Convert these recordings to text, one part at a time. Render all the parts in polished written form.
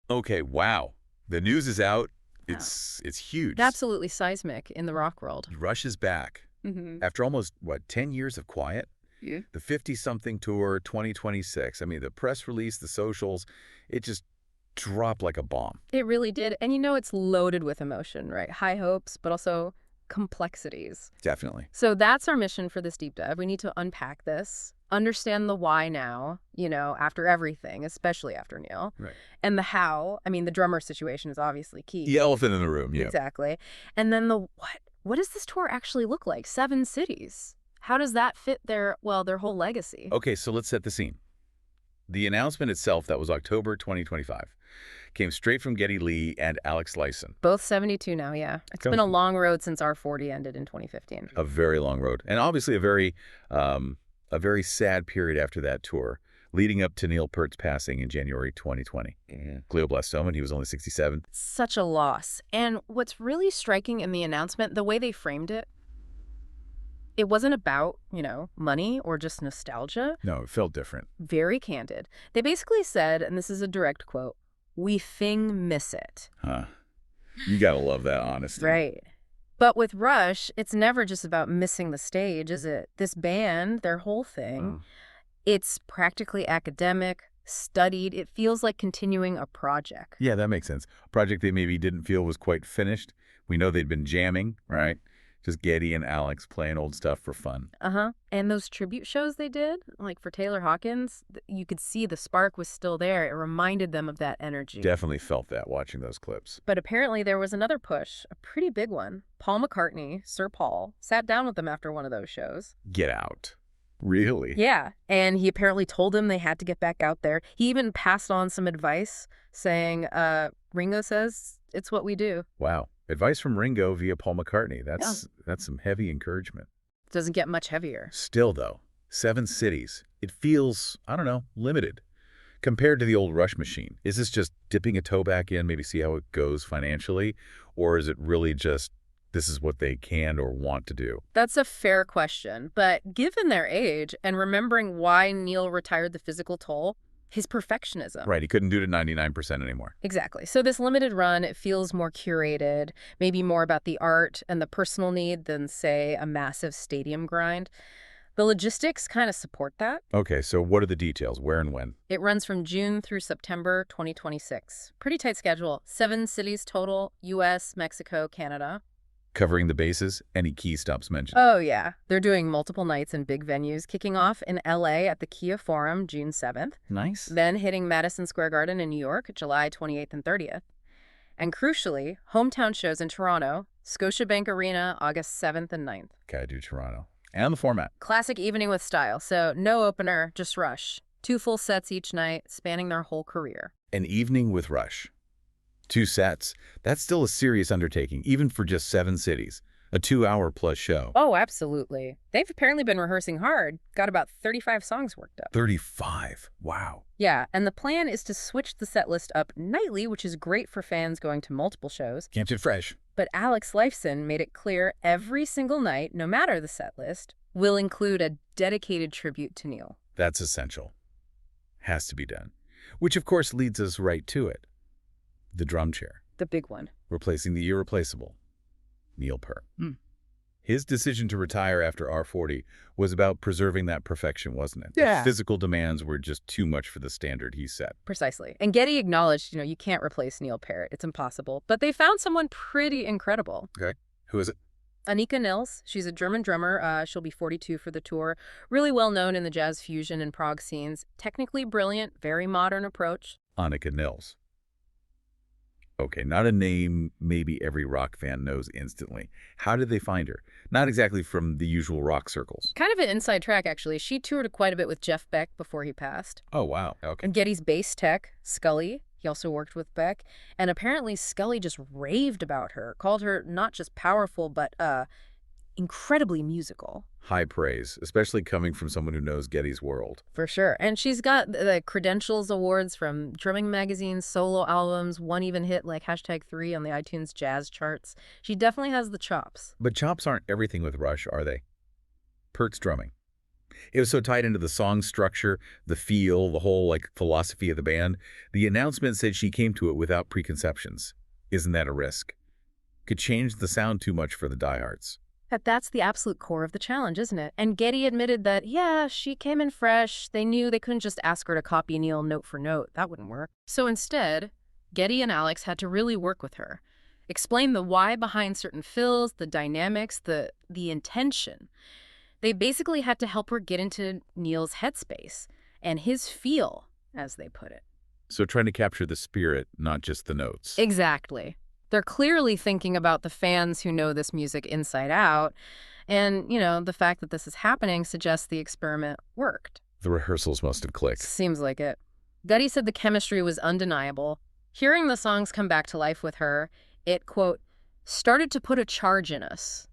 Okay, wow. The news is out. Yeah. It's huge. Absolutely seismic in the rock world. Rush is back. Hmm. After almost, what, 10 years of quiet? Yeah. The 50-something tour, 2026. I mean, the press release, the socials, it just dropped like a bomb. It really did. And it's loaded with emotion, right? High hopes, but also complexities. Definitely. So that's our mission for this deep dive. We need to unpack this, understand the why now, after everything, especially after Neil. Right. And the how. I mean, the drummer situation is obviously key. The elephant in the room, yeah. Exactly. And then the what? What does this tour actually look like? 7 cities. How does that fit their whole legacy? Okay, so let's set the scene. The announcement itself, that was October 2025, came straight from Geddy Lee and Alex Lifeson. Both 72 now, yeah. It's been a long road since R40 ended in 2015. A very long road. And obviously a very sad period after that tour, leading up to Neil Peart's passing in January 2020. Glioblastoma, and he was only 67. Such a loss. And what's really striking in the announcement, the way they framed it, it wasn't about, money or just nostalgia. No, it felt different. Very candid. They basically said, and this is a direct quote, "We thing miss it." Huh. You gotta love that honesty. Right. But with Rush, it's never just about missing the stage, is it? This band, their whole thing, it's practically academic, studied. It feels like continuing a project. Yeah, that makes sense. A project they maybe didn't feel was quite finished. We know they'd been jamming, right? Just Geddy and Alex playing old stuff for fun. And those tribute shows they did, like for Taylor Hawkins, you could see the spark was still there. It reminded them of that energy. Definitely felt that watching those clips. But apparently there was another push, a pretty big one. Paul McCartney, Sir Paul, sat down with them after one of those shows. Get out. Really? Yeah, and he apparently told them they had to get back out there. He even passed on some advice, saying, Ringo says, it's what we do. Wow. Advice from Ringo via Paul McCartney. That's some heavy encouragement. Doesn't get much heavier. Still, though, 7 cities. It feels, I don't know, limited compared to the old Rush machine. Is this just dipping a toe back in, maybe see how it goes financially? Or is it really just this is what they can or want to do? That's a fair question. But given their age and remembering why Neil retired the physical toll, his perfectionism. Right, he couldn't do it at 99% anymore. Exactly. So this limited run, it feels more curated, maybe more about the art and the personal need than, say, a massive stadium grind. The logistics kind of support that. Okay, so what are the details? Where and when? It runs from June through September 2026. Pretty tight schedule. 7 cities total, U.S., Mexico, Canada. Covering the bases? Any key stops mentioned? Oh, yeah. They're doing multiple nights in big venues, kicking off in L.A. at the Kia Forum, June 7th. Nice. Then hitting Madison Square Garden in New York, July 28th and 30th. And crucially, hometown shows in Toronto, Scotiabank Arena, August 7th and 9th. Gotta do Toronto. And the format. Classic evening with style, so no opener, just Rush. 2 full sets each night, spanning their whole career. An evening with Rush. 2 sets. That's still a serious undertaking, even for just 7 cities. A 2-hour-plus show. Oh, absolutely. They've apparently been rehearsing hard. Got about 35 songs worked up. 35. Wow. Yeah, and the plan is to switch the set list up nightly, which is great for fans going to multiple shows. Keeps it fresh. But Alex Lifeson made it clear every single night, no matter the set list, will include a dedicated tribute to Neil. That's essential. Has to be done. Which, of course, leads us right to it. The drum chair. The big one. Replacing the irreplaceable Neil Peart. His decision to retire after R40 was about preserving that perfection, wasn't it? Yeah. The physical demands were just too much for the standard he set. Precisely. And Geddy acknowledged, you can't replace Neil Peart. It's impossible. But they found someone pretty incredible. Okay. Who is it? Anika Nilles. She's a German drummer. She'll be 42 for the tour. Really well known in the jazz fusion and prog scenes. Technically brilliant, very modern approach. Anika Nilles. Okay, not a name maybe every rock fan knows instantly. How did they find her? Not exactly from the usual rock circles. Kind of an inside track, actually. She toured quite a bit with Jeff Beck before he passed. Oh, wow. Okay. And Geddy's bass tech, Scully, he also worked with Beck. And apparently Scully just raved about her, called her not just powerful, but incredibly musical. High praise, especially coming from someone who knows Geddy's world. For sure. And she's got the credentials awards from Drumming Magazine's solo albums, one even hit like #3 on the iTunes jazz charts. She definitely has the chops. But chops aren't everything with Rush, are they? Peart's drumming. It was so tied into the song structure, the feel, the whole philosophy of the band. The announcement said she came to it without preconceptions. Isn't that a risk? Could change the sound too much for the diehards. That's the absolute core of the challenge, isn't it? And Geddy admitted that, yeah, she came in fresh. They knew they couldn't just ask her to copy Neil note for note. That wouldn't work. So instead, Geddy and Alex had to really work with her. Explain the why behind certain fills, the dynamics, the intention. They basically had to help her get into Neil's headspace and his feel, as they put it. So trying to capture the spirit, not just the notes. Exactly. They're clearly thinking about the fans who know this music inside out. And, the fact that this is happening suggests the experiment worked. The rehearsals must have clicked. Seems like it. Geddy said the chemistry was undeniable. Hearing the songs come back to life with her, it, quote, started to put a charge in us.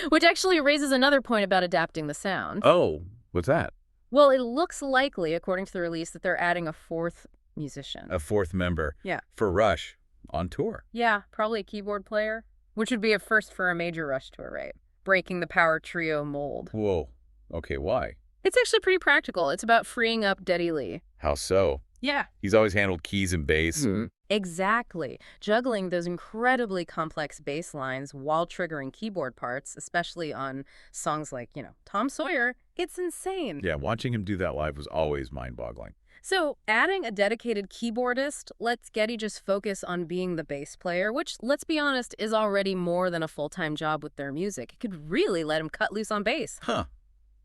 Which actually raises another point about adapting the sound. Oh, what's that? Well, it looks likely, according to the release, that they're adding a fourth musician. A fourth member. Yeah. For Rush. On tour. Yeah, probably a keyboard player, which would be a first for a major Rush tour, right? Breaking the power trio mold. Whoa. Okay, why? It's actually pretty practical. It's about freeing up Geddy Lee. How so? Yeah. He's always handled keys and bass. Exactly. Juggling those incredibly complex bass lines while triggering keyboard parts, especially on songs like, Tom Sawyer, it's insane. Yeah, watching him do that live was always mind-boggling. So adding a dedicated keyboardist lets Geddy just focus on being the bass player, which, let's be honest, is already more than a full-time job with their music. It could really let him cut loose on bass. Huh.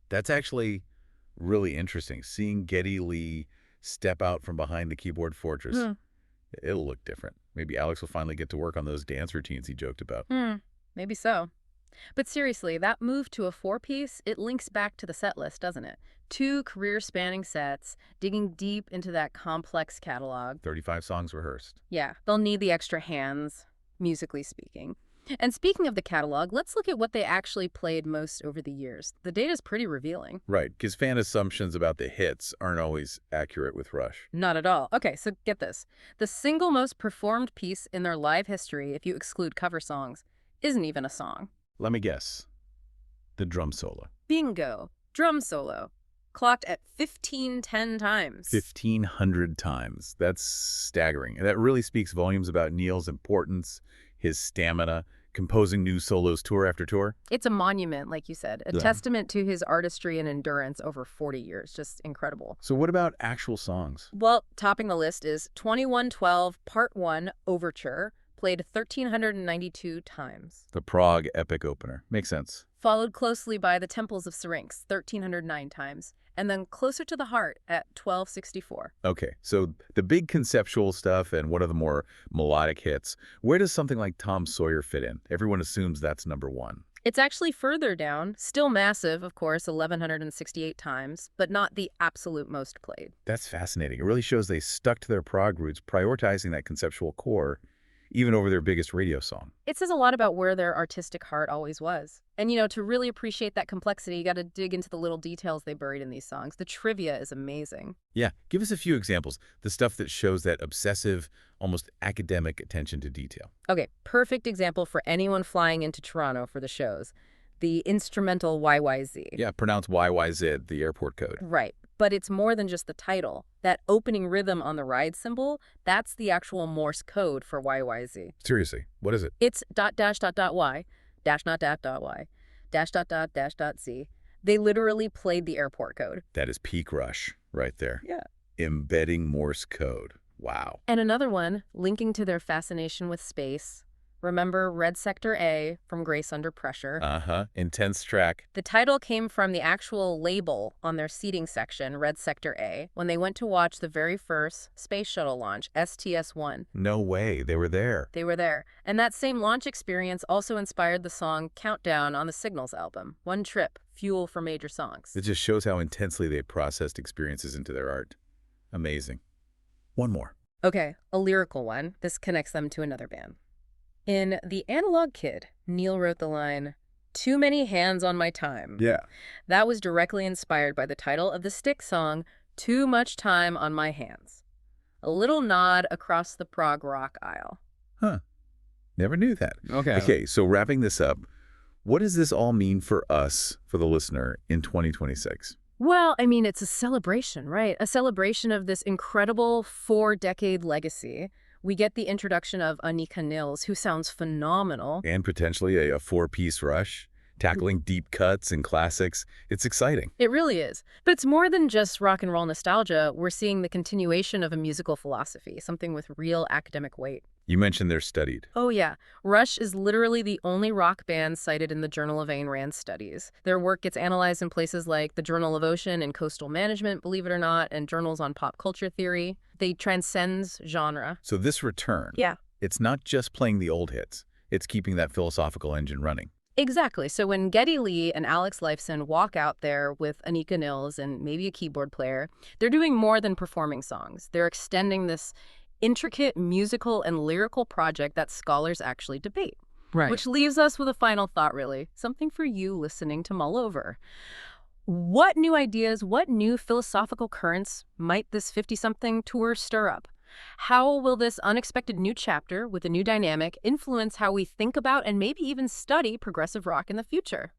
That's actually really interesting. Seeing Geddy Lee step out from behind the keyboard fortress. It'll look different. Maybe Alex will finally get to work on those dance routines he joked about. Maybe so. But seriously, that move to a four-piece, it links back to the set list, doesn't it? 2 career-spanning sets, digging deep into that complex catalog. 35 songs rehearsed. Yeah, they'll need the extra hands, musically speaking. And speaking of the catalog, let's look at what they actually played most over the years. The data's pretty revealing. Right, because fan assumptions about the hits aren't always accurate with Rush. Not at all. Okay, so get this. The single most performed piece in their live history, if you exclude cover songs, isn't even a song. Let me guess. The drum solo. Bingo. Drum solo. Clocked at 1510 times. 1,500 times. That's staggering. And that really speaks volumes about Neil's importance, his stamina, composing new solos tour after tour. It's a monument, like you said, a testament to his artistry and endurance over 40 years. Just incredible. So what about actual songs? Well, topping the list is 2112 Part 1 Overture, played 1,392 times. The Prague epic opener. Makes sense. Followed closely by the Temples of Syrinx, 1,309 times, and then Closer to the Heart at 1,264. Okay, so the big conceptual stuff and what are the more melodic hits, where does something like Tom Sawyer fit in? Everyone assumes that's number 1. It's actually further down, still massive, of course, 1,168 times, but not the absolute most played. That's fascinating. It really shows they stuck to their prog roots, prioritizing that conceptual core, even over their biggest radio song. It says a lot about where their artistic heart always was. And, to really appreciate that complexity, you got to dig into the little details they buried in these songs. The trivia is amazing. Yeah, give us a few examples, the stuff that shows that obsessive, almost academic attention to detail. Okay, perfect example for anyone flying into Toronto for the shows. The instrumental YYZ. Yeah, pronounce YYZ, the airport code. Right. But it's more than just the title. That opening rhythm on the ride symbol, that's the actual Morse code for YYZ. Seriously, what is it? It's dot dash dot dot Y, dash dot dot Y, dash dot dash dot Z. They literally played the airport code. That is peak Rush right there. Yeah. Embedding Morse code. Wow. And another one, linking to their fascination with space. Remember Red Sector A from Grace Under Pressure? Intense track. The title came from the actual label on their seating section, Red Sector A, when they went to watch the very first space shuttle launch, STS-1. No way. They were there. They were there. And that same launch experience also inspired the song Countdown on the Signals album. One trip, fuel for major songs. It just shows how intensely they processed experiences into their art. Amazing. One more. Okay, a lyrical one. This connects them to another band. In The Analog Kid, Neil wrote the line, "Too many hands on my time." Yeah. That was directly inspired by the title of the Styx song, Too Much Time on My Hands. A little nod across the prog rock aisle. Huh. Never knew that. Okay. Okay, so wrapping this up, What does this all mean for us, for the listener, in 2026? Well, I mean, it's a celebration, right? A celebration of this incredible 4-decade legacy. We get the introduction of Anika Nilles, who sounds phenomenal. And potentially a four-piece Rush, tackling deep cuts and classics. It's exciting. It really is. But it's more than just rock and roll nostalgia. We're seeing the continuation of a musical philosophy, something with real academic weight. You mentioned they're studied. Oh, yeah. Rush is literally the only rock band cited in the Journal of Ayn Rand studies. Their work gets analyzed in places like the Journal of Ocean and Coastal Management, believe it or not, and journals on pop culture theory. They transcend genre. So this return, Yeah. it's not just playing the old hits. It's keeping that philosophical engine running. Exactly. So when Geddy Lee and Alex Lifeson walk out there with Anika Nilles and maybe a keyboard player, they're doing more than performing songs. They're extending this intricate musical and lyrical project that scholars actually debate. Right. Which leaves us with a final thought, really. Something for you listening to mull over. What new ideas, what new philosophical currents might this 50-something tour stir up? How will this unexpected new chapter with a new dynamic influence how we think about and maybe even study progressive rock in the future?